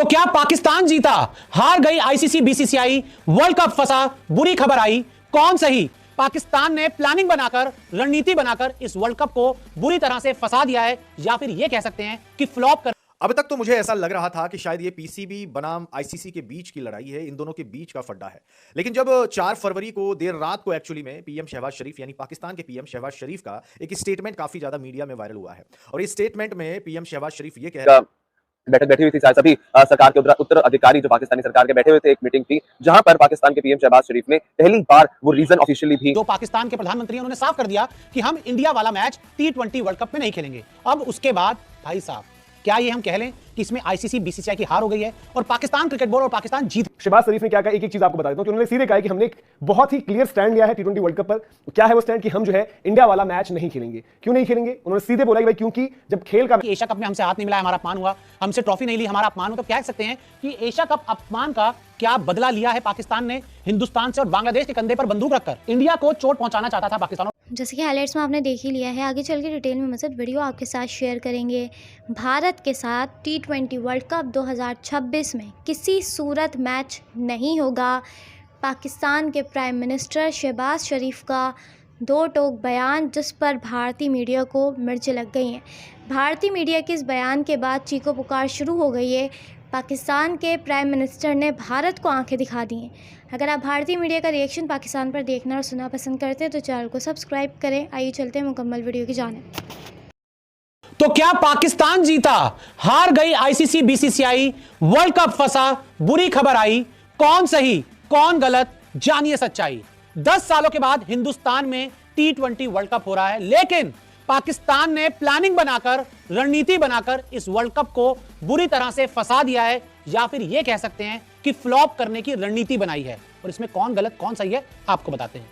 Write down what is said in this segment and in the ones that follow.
तो क्या पाकिस्तान जीता, हार गई आईसीसी बीसीसीआई, वर्ल्ड कप फंसा, बुरी खबर आई, कौन सही? पाकिस्तान ने प्लानिंग बनाकर, रणनीति बनाकर इस वर्ल्ड कप को बुरी तरह से फंसा दिया है, या फिर यह कह सकते हैं कि फ्लॉप कर। अब तक तो मुझे ऐसा लग रहा था कि शायद ये पीसीबी बनाम आईसीसी के बीच की लड़ाई है, इन दोनों के बीच का फड्डा है। लेकिन जब 4 फरवरी को देर रात को एक्चुअली में पीएम शहबाज शरीफ यानी पाकिस्तान के पीएम शहबाज शरीफ का एक स्टेटमेंट काफी ज्यादा मीडिया में वायरल हुआ है, और इस स्टेटमेंट में पीएम शहबाज शरीफ ये कह रहे हैं, बैठक बैठी हुई थी, सभी सरकार के उत्तर अधिकारी जो पाकिस्तानी सरकार के बैठे हुए थे। एक मीटिंग थी जहां पर पाकिस्तान के पीएम शहबाज शरीफ ने पहली बार वो रीजन ऑफिशियली भी जो पाकिस्तान के प्रधानमंत्री उन्होंने साफ कर दिया कि हम इंडिया वाला मैच T20 वर्ल्ड कप में नहीं खेलेंगे। अब उसके बाद भाई साहब, क्या ये हम कह लें कि इसमें आईसीसी बीसीसीआई की हार हो गई है और पाकिस्तान क्रिकेट बोर्ड और पाकिस्तान जीत। शहबाज शरीफ ने क्या कहा, एक एक चीज आपको बता देता हूं कि उन्होंने सीधे कहा कि हमने एक बहुत ही क्लियर स्टैंड लिया है T20 वर्ल्ड कप पर। क्या है वो स्टैंड? कि हम जो है इंडिया वाला मैच नहीं खेलेंगे। क्यों नहीं खेलेंगे? उन्होंने सीधे बोला कि भाई क्योंकि जब खेल का एशिया कप में हमसे हाथ नहीं मिलाया, हमारा अपमान हुआ, हमसे ट्रॉफी नहीं ली, हमारा अपमान हुआ। तो कह सकते हैं कि एशिया कप अपमान का क्या बदला लिया है पाकिस्तान ने हिंदुस्तान से, और बांग्लादेश के कंधे पर बंदूक रखकर इंडिया को चोट पहुंचाना चाहता था पाकिस्तान। जैसे कि हाइलाइट्स में आपने देख ही लिया है, आगे चल के डिटेल में मज़ीद वीडियो आपके साथ शेयर करेंगे। भारत के साथ T20 वर्ल्ड कप 2026 में किसी सूरत मैच नहीं होगा। पाकिस्तान के प्राइम मिनिस्टर शहबाज शरीफ का दो टोक बयान, जिस पर भारतीय मीडिया को मिर्च लग गई हैं। भारतीय मीडिया के इस बयान के बाद चीखो पुकार शुरू हो गई है। पाकिस्तान के प्राइम मिनिस्टर ने भारत को आंखें दिखा दी हैं। अगर आप भारतीय मीडिया का रिएक्शन पाकिस्तान पर देखना और सुनना पसंद करते हैं तो चैनल को सब्सक्राइब करें। आइए चलते हैं मुकम्मल वीडियो की जानिब। तो क्या पाकिस्तान जीता, हार गई आईसीसी बीसीसीआई, वर्ल्ड कप फंसा, बुरी खबर आई, कौन सही कौन गलत, जानिए सच्चाई। 10 सालों के बाद हिंदुस्तान में T20 वर्ल्ड कप हो रहा है, लेकिन पाकिस्तान ने प्लानिंग बनाकर, रणनीति बनाकर इस वर्ल्ड कप को बुरी तरह से फंसा दिया है, या फिर यह कह सकते हैं कि फ्लॉप करने की रणनीति बनाई है। और इसमें कौन गलत कौन सही है आपको बताते हैं।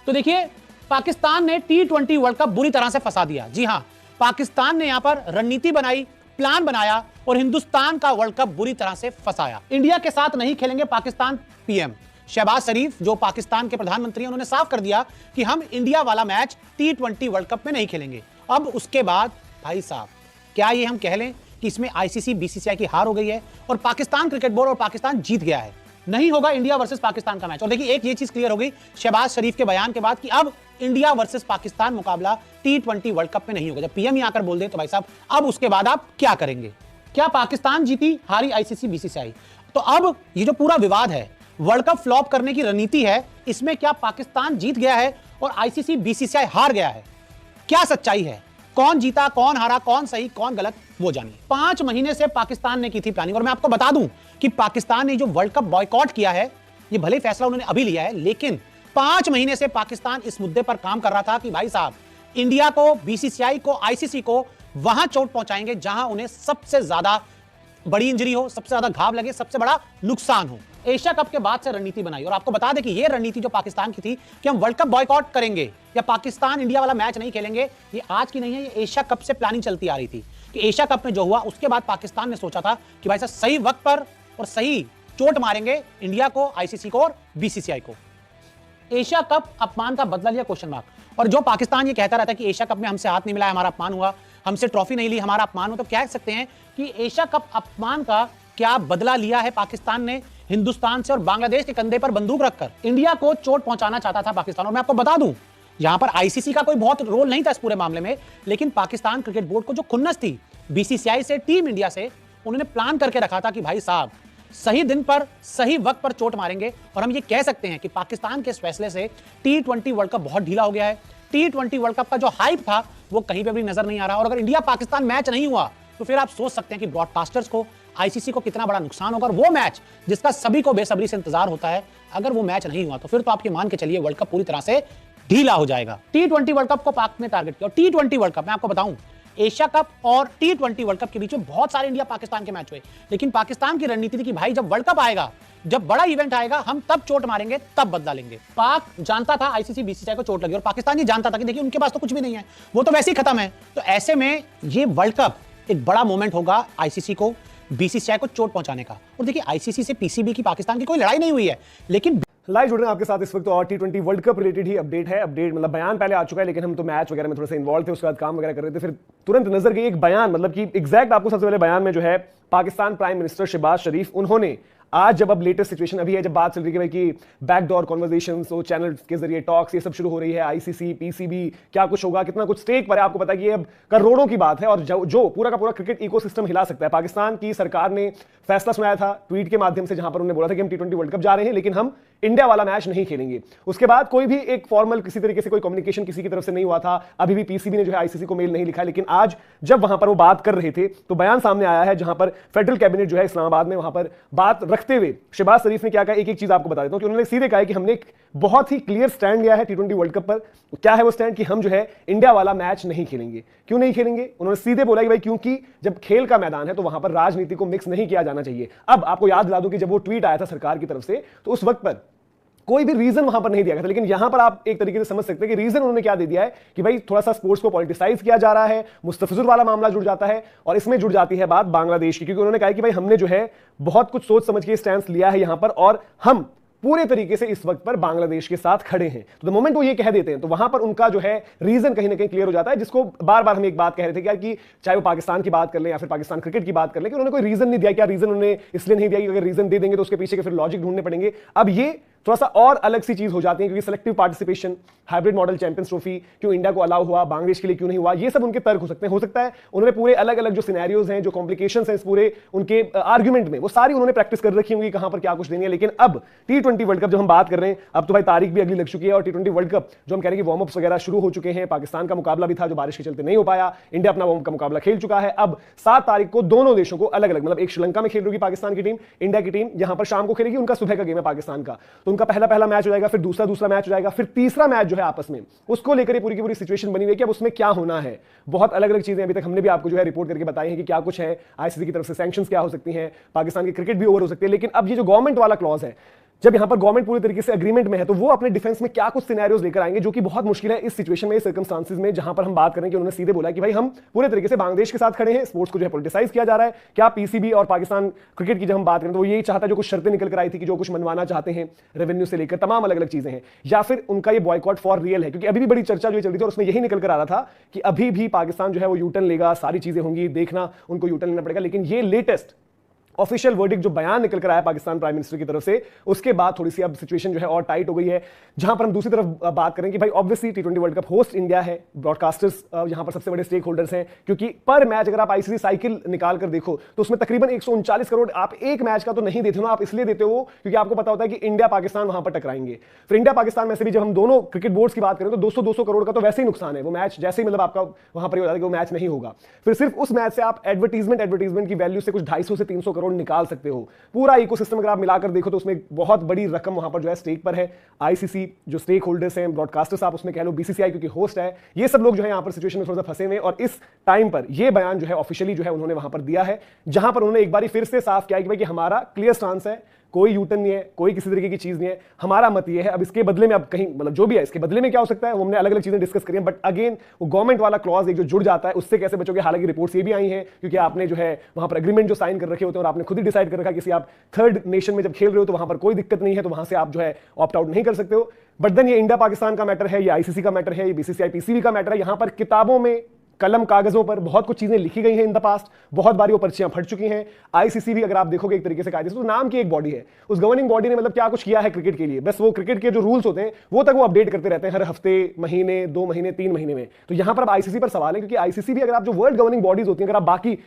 तो देखिए, पाकिस्तान ने T20 वर्ल्ड कप बुरी तरह से फंसा दिया। जी हां, पाकिस्तान ने यहां पर रणनीति बनाई, प्लान बनाया और हिंदुस्तान का वर्ल्ड कप बुरी तरह से फंसाया। इंडिया के साथ नहीं खेलेंगे पाकिस्तान। पीएम शहबाज शरीफ जो पाकिस्तान के प्रधानमंत्री हैं, उन्होंने साफ कर दिया कि हम इंडिया वाला मैच T20 वर्ल्ड कप में नहीं खेलेंगे। अब उसके बाद भाई साहब, क्या ये हम कह लें कि इसमें आईसीसी बीसीसीआई की हार हो गई है और पाकिस्तान क्रिकेट बोर्ड और पाकिस्तान जीत गया है? नहीं होगा इंडिया वर्सेस पाकिस्तान का मैच। और देखिए, एक ये चीज क्लियर हो गई शहबाज शरीफ के बयान के बाद कि अब इंडिया वर्सेस पाकिस्तान मुकाबला T20 वर्ल्ड कप में नहीं होगा। जब पीएम ही आकर बोल दे तो भाई साहब, अब उसके बाद आप क्या करेंगे? क्या पाकिस्तान जीती, हारी आईसीसी बीसीसीआई? तो अब ये जो पूरा विवाद है, वर्ल्ड कप फ्लॉप करने की रणनीति है, इसमें क्या पाकिस्तान जीत गया है और आईसीसी बीसीसीआई हार गया है? क्या सच्चाई है? कौन जीता, कौन हारा, कौन सही कौन गलत, वो जानिए। 5 महीने से पाकिस्तान ने की थी प्लानिंग, और मैं आपको बता दूं कि पाकिस्तान ने जो वर्ल्ड कप बॉयकॉट किया है, ये भले फैसला उन्होंने अभी लिया है, लेकिन 5 महीने से पाकिस्तान इस मुद्दे पर काम कर रहा था कि भाई साहब, इंडिया को, बीसीसीआई को, आईसीसी को वहां चोट पहुंचाएंगे जहां उन्हें सबसे ज्यादा बड़ी इंजरी हो, सबसे ज्यादा घाव लगे, सबसे बड़ा नुकसान हो। एशिया कप के बाद से रणनीति बनाई, और आपको बता दें कि यह रणनीति जो पाकिस्तान की थी कि हम वर्ल्ड कप बॉयकॉट करेंगे या पाकिस्तान इंडिया वाला मैच नहीं खेलेंगे, ये आज की नहीं है, ये एशिया कप से प्लानिंग चलती आ रही थी। कि एशिया कप में जो हुआ उसके बाद पाकिस्तान ने सोचा था कि भाई साहब, सही वक्त पर और सही चोट मारेंगे इंडिया को, आईसीसी को और बीसीसीआई को। एशिया कप अपमान का बदला लिया, क्वेश्चन मार्क। और जो पाकिस्तान ये कहता रहता है कि एशिया कप में हमसे हाथ नहीं मिलाया, हमारा अपमान हुआ, हमसे ट्रॉफी नहीं ली, हमारा अपमान हुआ, तो कह सकते हैं कि एशिया कप अपमान का क्या बदला लिया है पाकिस्तान ने हिंदुस्तान से, और बांग्लादेश के कंधे पर बंदूक रखकर इंडिया को चोट पहुंचाना चाहता था पाकिस्तान। और मैं आपको बता दूं, यहां पर आईसीसी का कोई बहुत रोल नहीं था इस पूरे मामले में, लेकिन पाकिस्तान क्रिकेट बोर्ड को जो खुन्नस थी बीसीसीआई से, टीम इंडिया से, उन्होंने प्लान करके रखा था कि भाई साहब, सही दिन पर सही वक्त पर चोट मारेंगे। और हम ये कह सकते हैं कि पाकिस्तान के इस फैसले से T20 वर्ल्ड कप बहुत ढीला हो गया है। T20 वर्ल्ड कप का जो हाइप था वो कहीं पे भी नजर नहीं आ रहा। और अगर इंडिया पाकिस्तान मैच नहीं हुआ तो फिर आप सोच सकते हैं कि ब्रॉडकास्टर्स को, आईसीसी को कितना बड़ा नुकसान होगा। और वो मैच जिसका सभी को बेसब्री से इंतजार होता है, अगर वो मैच नहीं हुआ तो फिर तो आप ये मान के चलिए वर्ल्ड कप पूरी तरह से ढीला हो जाएगा। T20 वर्ल्ड कप को पाक ने टारगेट किया। और T20 वर्ल्ड कप, मैं आपको बताऊं, एशिया कप और T20 वर्ल्ड कप के बीच में बहुत सारे इंडिया पाकिस्तान के मैच हुए, लेकिन पाकिस्तान की रणनीति थी कि भाई, जब वर्ल्ड कप आएगा, जब बड़ा इवेंट आएगा, हम तब चोट मारेंगे, तब बदला लेंगे। पाक जानता था आईसीसी बीसीसीआई को चोट लगी, और पाकिस्तान ये जानता था कि देखिए, उनके पास तो कुछ भी नहीं है, वो तो वैसे ही खत्म है। तो ऐसे में ये वर्ल्ड कप एक बड़ा मोमेंट होगा आईसीसी को, बीसीसीआई को चोट पहुंचाने का। और देखिए, आईसीसी से पीसीबी की पाकिस्तान की कोई लड़ाई नहीं हुई है, लेकिन लाइव जुड़ रहे हैं आपके साथ इस वक्त। और T20 वर्ल्ड कप रिलेटेड ही अपडेट है। अपडेट मतलब बयान पहले आ चुका है, लेकिन हम तो मैच वगैरह में थोड़ा सा इन्वॉल्व थे, उसके बाद काम वगैरह कर रहे थे, फिर तुरंत नजर गई एक बयान, मतलब कि एग्जैक्ट आपको सबसे पहले बयान में जो है पाकिस्तान प्राइम मिनिस्टर शहबाज शरीफ, उन्होंने आज जब अब लेटेस्ट सिचुएशन अभी है, जब बात चल रही है भाई कि बैकडोर कॉन्वर्सेशंस, वो चैनल के जरिए टॉक्स ये सब शुरू हो रही है, आईसीसी पीसीबी क्या कुछ होगा, कितना कुछ स्टेक पर है, आपको पता है कि ये अब करोड़ों की बात है और जो पूरा का पूरा क्रिकेट इकोसिस्टम हिला सकता है। पाकिस्तान की सरकार ने फैसला सुनाया था ट्वीट के माध्यम से, जहां पर उन्होंने बोला था कि हम T20 वर्ल्ड कप जा रहे हैं लेकिन हम इंडिया वाला मैच नहीं खेलेंगे। उसके बाद कोई भी एक फॉर्मल किसी तरीके से कोई कम्युनिकेशन किसी की तरफ से नहीं हुआ था। अभी भी पीसीबी ने जो है आईसीसी को मेल नहीं लिखा, लेकिन आज जब वहां पर वो बात कर रहे थे तो बयान सामने आया है, जहां पर फेडरल कैबिनेट जो है इस्लामाबाद में, वहां पर बात रखते हुए शहबाज शरीफ ने क्या कहा, एक चीज आपको बता देता हूं कि उन्होंने सीधे कहा कि हमने एक बहुत ही क्लियर स्टैंड लिया है T20 वर्ल्ड कप पर। क्या है वो स्टैंड कि हम जो है इंडिया वाला मैच नहीं खेलेंगे। क्यों नहीं खेलेंगे? उन्होंने सीधे बोला कि भाई क्योंकि जब खेल का मैदान है तो वहां पर राजनीति को मिक्स नहीं किया जाना चाहिए। अब आपको याद दिला दूं कि जब वो ट्वीट आया था सरकार की तरफ से तो उस वक्त पर कोई भी रीजन वहां पर नहीं दिया गया था, लेकिन यहां पर आप एक तरीके से समझ सकते हैं कि रीजन उन्होंने क्या दे दिया है कि भाई थोड़ा सा स्पोर्ट्स को पॉलिटिसाइज किया जा रहा है, मुस्तफिजुर वाला मामला जुड़ जाता है और इसमें जुड़ जाती है बात बांग्लादेश की, क्योंकि उन्होंने कहा कि भाई हमने जो है बहुत कुछ सोच समझ के स्टैंड लिया है यहां पर और हम पूरे तरीके से इस वक्त पर बांग्लादेश के साथ खड़े हैं। तो द मोमेंट वो ये कह देते हैं तो वहां पर उनका जो है रीजन कहीं ना कहीं क्लियर हो जाता है, जिसको बार बार हम एक बात कह रहे थे क्या कि चाहे वो पाकिस्तान की बात कर ले या फिर पाकिस्तान क्रिकेट की बात कर ले कि उन्होंने कोई रीजन नहीं दिया। क्या रीजन उन्होंने इसलिए नहीं दिया कि अगर रीजन दे देंगे तो उसके पीछे के फिर लॉजिक ढूंढने पड़ेंगे। अब ये थोड़ा सा और अलग सी चीज हो जाती है, क्योंकि selective participation, hybrid model champions trophy क्यों इंडिया को अलाउ हुआ, बांग्लादेश के लिए क्यों नहीं हुआ, ये सब उनके तर्क हो सकते हैं। हो सकता है उन्होंने पूरे अलग अलग जो सिनेरियोज हैं, जो कॉम्प्लिकेशंस हैं इस पूरे उनके आर्ग्यूमेंट में, वो सारी उन्होंने प्रैक्टिस कर रखी होंगी कहां पर क्या कुछ देनी है। लेकिन अब T20 वर्ल्ड कप जब हम बात कर रहे हैं, अब तो भाई तारीख भी अगली लग चुकी है और T20 वर्ल्ड कप जो हम कह रहे हैं कि वार्म अप्स वगैरह शुरू हो चुके हैं। पाकिस्तान का मुकाबला भी था जो बारिश के चलते नहीं हो पाया, इंडिया अपना वार्म अप का मुकाबला खेल चुका है। अब 7 तारीख को दोनों देशों को अलग अलग, मतलब एक श्रीलंका में खेल रही पाकिस्तान की टीम, इंडिया की टीम यहां पर शाम को खेलेगी, उनका सुबह का गेम है पाकिस्तान का, तो उनका पहला मैच हो जाएगा, फिर दूसरा मैच हो जाएगा, फिर तीसरा मैच जो है आपस में, उसको लेकर पूरी की पूरी सिचुएशन बनी हुई है कि अब उसमें क्या होना है। बहुत अलग अलग चीजें अभी तक हमने भी आपको जो है रिपोर्ट करके बताई है कि क्या कुछ है, आईसीसी की तरफ से सैंक्शंस क्या हो सकती हैं, पाकिस्तान की क्रिकेट भी ओवर हो सकती है। लेकिन अब ये जो गवर्नमेंट वाला क्लॉज है, जब यहां पर गवर्नमेंट पूरी तरीके से एग्रीमेंट में है तो वो अपने डिफेंस में क्या कुछ सिनेरियोज लेकर आएंगे, जो कि बहुत मुश्किल है इस सिचुएशन में, इस सर्कमस्टांसेस में, जहां पर हम बात करें कि उन्होंने सीधे बोला कि भाई हम पूरे तरीके से बांग्लादेश के साथ खड़े हैं, स्पोर्ट्स को जो है पॉलिटिसाइज किया जा रहा है। क्या पीसीबी और पाकिस्तान क्रिकेट की जब हम बात करें तो वो यही चाहता है, जो कुछ शर्तें निकल कर आई थी कि जो कुछ मनवाना चाहते हैं रेवेन्यू से लेकर तमाम अलग अलग चीजें हैं, या फिर उनका ये बॉयकॉट फॉर रियल है, क्योंकि अभी भी बड़ी चर्चा जो चल रही थी और उसमें यही निकल कर आ रहा था कि अभी भी पाकिस्तान जो है वो यूटर्न लेगा, सारी चीजें होंगी, देखना उनको यूटर्न लेना पड़ेगा। लेकिन ये लेटेस्ट ऑफिशियल वर्डिक्ट जो बयान निकल कर आया पाकिस्तान प्राइम मिनिस्टर की तरफ से, उसके बाद थोड़ी सी अब सिचुएशन जो है और टाइट हो गई है। जहां पर हम दूसरी तरफ बात करें कि भाई obviously T20 world cup host India है, ब्रॉडकास्टर्स यहां पर सबसे बड़े स्टेक होल्डर्स हैं, क्योंकि पर मैच अगर आप आईसीसी साइकिल निकाल कर देखो तो उसमें तकरीबन 139 करोड़ आप एक मैच का तो नहीं देते हो ना, आप इसलिए देते हो क्योंकि आपको पता होता है कि इंडिया पाकिस्तान वहां पर टकराएंगे। फिर इंडिया पाकिस्तान में से भी जब हम दोनों क्रिकेट बोर्ड्स की बात करें तो 200 करोड़ का तो वैसे ही नुकसान है, वो मैच जैसे ही मतलब आपका वहां पर हो जाता है कि वो मैच नहीं होगा। फिर सिर्फ उस मैच से आप एडवर्टीजमेंट की वैल्यू से कुछ 250 से 300 करोड़ निकाल सकते हो। पूरा इकोसिस्टम अगर आप मिलाकर देखो तो उसमें बहुत बड़ी रकम वहां पर जो है स्टेक पर है। आईसीसी जो स्टेक होल्डर्स हैं, ब्रॉडकास्टर्स आप उसमें कह लो, बीसीसीआई क्योंकि होस्ट है, ये सब लोग जो है यहां पर सिचुएशन में थोड़ा सा फंसे हुए और इस टाइम पर ये बयान जो है ऑफिशियली जो है उन्होंने वहां पर दिया है, जहां पर उन्होंने एक बार फिर से साफ किया कि भाई कि हमारा क्लियर स्टांस है, कोई यूटर्न नहीं है, कोई किसी तरीके की चीज नहीं है, हमारा मत ये है। अब इसके बदले में अब कहीं मतलब जो भी है इसके बदले में क्या हो सकता है वो हमने अलग अलग चीजें डिस्कस करी हैं, बट अगेन वो गवर्नमेंट वाला क्लॉज एक जो जुड़ जाता है उससे कैसे बचोगे। हालांकि रिपोर्ट्स ये भी आई हैं क्योंकि आपने जो है वहां पर एग्रीमेंट जो साइन कर रखे होते हैं और आपने खुद ही डिसाइड कर रखा किसी आप थर्ड नेशन में जब खेल रहे हो तो वहां पर कोई दिक्कत नहीं है, तो वहां से आप जो है ऑप्ट आउट नहीं कर सकते हो। बट देन ये इंडिया पाकिस्तान का मैटर है, ये आईसीसी का मैटर है, ये बीसीसीआई पीसीबी का मैटर है। यहां पर किताबों में, कलम कागजों पर बहुत कुछ चीजें लिखी गई हैं इन द पास्ट, बहुत बारी वो पर्चियां फट चुकी हैं। आईसीसी भी अगर आप देखोगे एक तरीके से कायदे से तो नाम की एक बॉडी है, उस गवर्निंग बॉडी ने मतलब क्या कुछ किया है क्रिकेट के लिए, बस वो क्रिकेट के जो रूल्स होते हैं वो तक वो अपडेट करते रहते हैं हर हफ्ते, महीने, 2 महीने, 3 महीने में। तो यहां पर अब आईसीसी पर सवाल है, क्योंकि आईसीसी भी अगर आप जो वर्ल्ड गवर्निंग बॉडीज होती हैं, अगर आप बाकी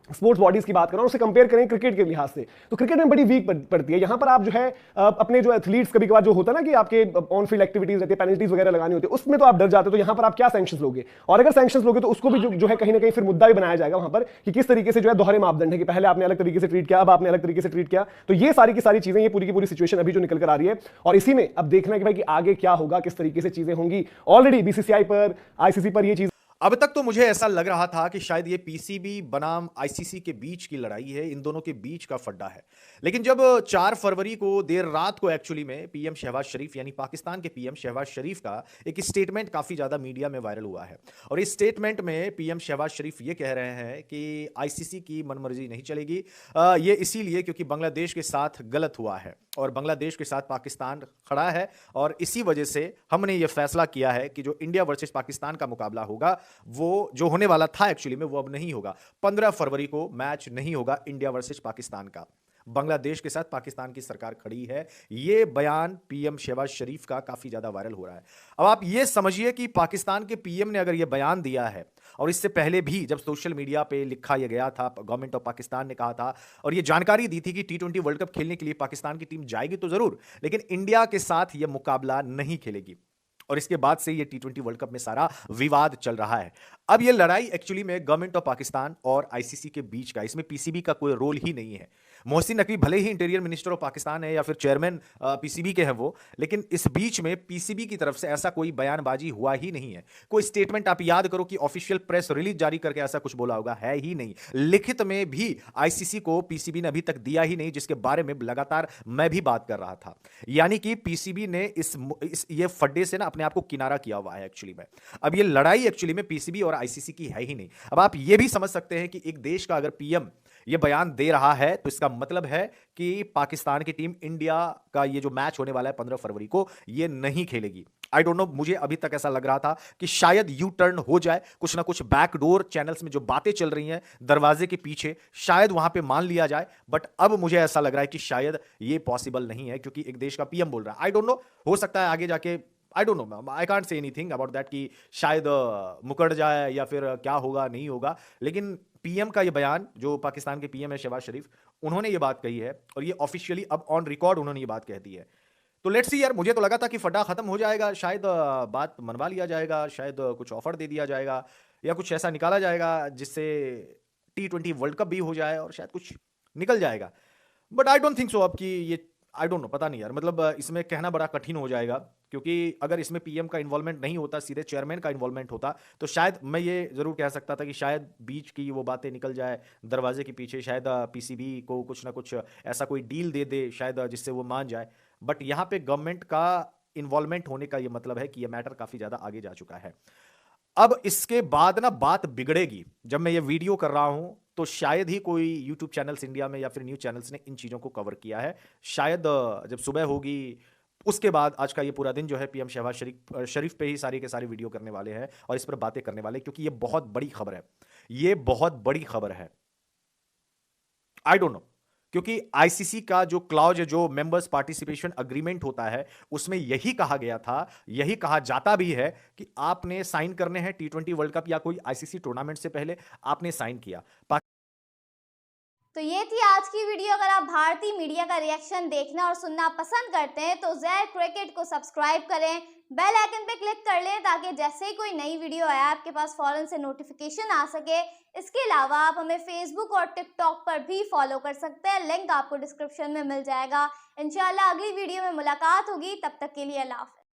स्पोर्ट्स बॉडीज की बात करें उसे कंपेयर करें क्रिकेट के लिहाज से तो क्रिकेट में बड़ी वीक पड़ती है। यहां पर आप जो है अपने जो एथलीट्स कभी कभार जो होता है ना कि आपके ऑन फील्ड एक्टिविटीज रहती है, पेनल्टीज वगैरह लगानी होती है, उसमें तो आप डर जाते हो। तो यहां पर आप क्या सैंक्शंस लोगे, और अगर सैंक्शंस लोगे तो उसको भी जो है कहीं ना कहीं फिर मुद्दा भी बनाया जाएगा वहां पर कि किस तरीके से जो है दोहरे मापदंड है कि पहले आपने अलग तरीके से ट्रीट किया, अब आपने अलग तरीके से ट्रीट किया। तो ये सारी की सारी चीजें, ये पूरी की पूरी सिचुएशन अभी जो निकल कर आ रही है और इसी में अब देखना है कि भाई कि आगे क्या होगा, किस तरीके से चीजें होंगी। ऑलरेडी बीसीसीआई पर, आईसीसी पर ये चीज अब तक तो मुझे ऐसा लग रहा था कि शायद ये पीसीबी बनाम आईसीसी के बीच की लड़ाई है, इन दोनों के बीच का फड्डा है। लेकिन जब 4 फरवरी को देर रात को एक्चुअली में पीएम शहबाज शरीफ यानी पाकिस्तान के पीएम शहबाज शरीफ का एक स्टेटमेंट काफी ज्यादा मीडिया में वायरल हुआ है और इस स्टेटमेंट में पीएम शहबाज शरीफ ये कह रहे हैं कि आईसीसी की मनमर्जी नहीं चलेगी, ये इसीलिए क्योंकि बांग्लादेश के साथ गलत हुआ है। और बांग्लादेश के साथ पाकिस्तान खड़ा है और इसी वजह से हमने ये फैसला किया है कि जो इंडिया वर्सेस पाकिस्तान का मुकाबला होगा वो जो होने वाला था एक्चुअली में वो अब नहीं होगा। 15 फरवरी को मैच नहीं होगा इंडिया वर्सेस पाकिस्तान का। बांग्लादेश के साथ पाकिस्तान की सरकार खड़ी है। यह बयान पीएम शहबाज शरीफ का काफी ज्यादा वायरल हो रहा है। अब आप यह समझिए कि पाकिस्तान के पीएम ने अगर यह बयान दिया है और इससे पहले भी जब सोशल मीडिया पे लिखा यह गया था, गवर्नमेंट ऑफ पाकिस्तान ने कहा था और यह जानकारी दी थी कि T20 वर्ल्ड कप खेलने के लिए पाकिस्तान की टीम जाएगी तो जरूर, लेकिन इंडिया के साथ यह मुकाबला नहीं खेलेगी। और इसके बाद से ये T20 वर्ल्ड कप में सारा विवाद चल रहा है। अब ये लड़ाई एक्चुअली में गवर्नमेंट ऑफ पाकिस्तान और आईसीसी के बीच का, इसमें पीसीबी का कोई रोल ही नहीं है। मोहसिन नकवी भले ही इंटीरियर मिनिस्टर ऑफ पाकिस्तान है या फिर चेयरमैन पीसीबी के हैं वो, लेकिन इस बीच में पीसीबी की तरफ से ऐसा कोई बयानबाजी हुआ ही नहीं है। कोई स्टेटमेंट आप याद करो कि ऑफिशियल प्रेस रिलीज जारी करके ऐसा कुछ बोला होगा, है ही नहीं। लिखित में भी आईसीसी को पीसीबी ने अभी तक दिया ही नहीं, जिसके बारे में लगातार मैं भी बात कर रहा था। यानी कि पीसीबी ने ये फड्डे से ना अपने आप को किनारा किया हुआ है एक्चुअली में। अब ये लड़ाई एक्चुअली में पीसीबी और आईसीसी की है ही नहीं। अब आप ये भी समझ सकते हैं कि एक देश का अगर पीएम ये बयान दे रहा है तो इसका मतलब है कि पाकिस्तान की टीम इंडिया का ये जो मैच होने वाला है 15 फरवरी को, ये नहीं खेलेगी। आई डोंट नो, मुझे अभी तक ऐसा लग रहा था कि शायद यू टर्न हो जाए, कुछ ना कुछ बैकडोर चैनल्स में जो बातें चल रही हैं दरवाजे के पीछे, शायद वहां पे मान लिया जाए। बट अब मुझे ऐसा लग रहा है कि शायद ये पॉसिबल नहीं है, क्योंकि एक देश का पीएम बोल रहा है। आई डोंट नो, हो सकता है आगे जाके, I don't know, I can't say anything about that कि शायद मुकर जाए या फिर क्या होगा नहीं होगा। लेकिन पीएम का ये बयान, जो पाकिस्तान के पीएम है शहबाज शरीफ, उन्होंने ये बात कही है और ये ऑफिशियली अब ऑन रिकॉर्ड उन्होंने ये बात कह दी है। तो लेट्स सी यार, मुझे तो लगा था कि फटा खत्म हो जाएगा, शायद बात मनवा लिया जाएगा, शायद कुछ ऑफर दे दिया जाएगा या कुछ ऐसा निकाला जाएगा जिससे T20 वर्ल्ड कप भी हो जाए और शायद कुछ निकल जाएगा। But I don't think so अब कि ये, आई डोंट नो, पता नहीं यार, मतलब इसमें कहना बड़ा कठिन हो जाएगा, क्योंकि अगर इसमें पीएम का इन्वॉल्वमेंट नहीं होता, सीधे चेयरमैन का इन्वॉल्वमेंट होता, तो शायद मैं ये जरूर कह सकता था कि शायद बीच की वो बातें निकल जाए दरवाजे के पीछे, शायद पीसीबी को कुछ ना कुछ ऐसा कोई डील दे दे शायद जिससे वो मान जाए। बट यहाँ पे गवर्नमेंट का इन्वॉल्वमेंट होने का ये मतलब है कि ये मैटर काफी ज्यादा आगे जा चुका है। अब इसके बाद ना बात बिगड़ेगी। जब मैं ये वीडियो कर रहा हूं तो शायद ही कोई यूट्यूब चैनल्स इंडिया में या फिर न्यूज चैनल्स ने इन चीजों को कवर किया है। शायद जब सुबह होगी उसके बाद आज का ये पूरा दिन जो है पीएम शहबाज शरीफ पे ही सारी के सारी वीडियो करने वाले हैं और इस पर बातें करने वाले हैं, क्योंकि ये बहुत बड़ी खबर है। ये बहुत बड़ी खबर है। आई डोंट नो, क्योंकि आईसीसी का जो क्लॉज है, जो मेंबर्स पार्टिसिपेशन अग्रीमेंट होता है, उसमें यही कहा गया था, यही कहा जाता भी है कि आपने साइन करने हैं T20 वर्ल्ड कप या कोई आईसीसी टूर्नामेंट से पहले आपने साइन किया। तो ये थी आज की वीडियो। अगर आप भारतीय मीडिया का रिएक्शन देखना और सुनना पसंद करते हैं तो ज़ेड क्रिकेट को सब्सक्राइब करें, बेल आइकन पे क्लिक कर लें ताकि जैसे ही कोई नई वीडियो आए आपके पास फौरन से नोटिफिकेशन आ सके। इसके अलावा आप हमें फेसबुक और टिकटॉक पर भी फॉलो कर सकते हैं, लिंक आपको डिस्क्रिप्शन में मिल जाएगा। इंशाल्लाह अगली वीडियो में मुलाकात होगी, तब तक के लिए अल्लाह हाफ़िज़।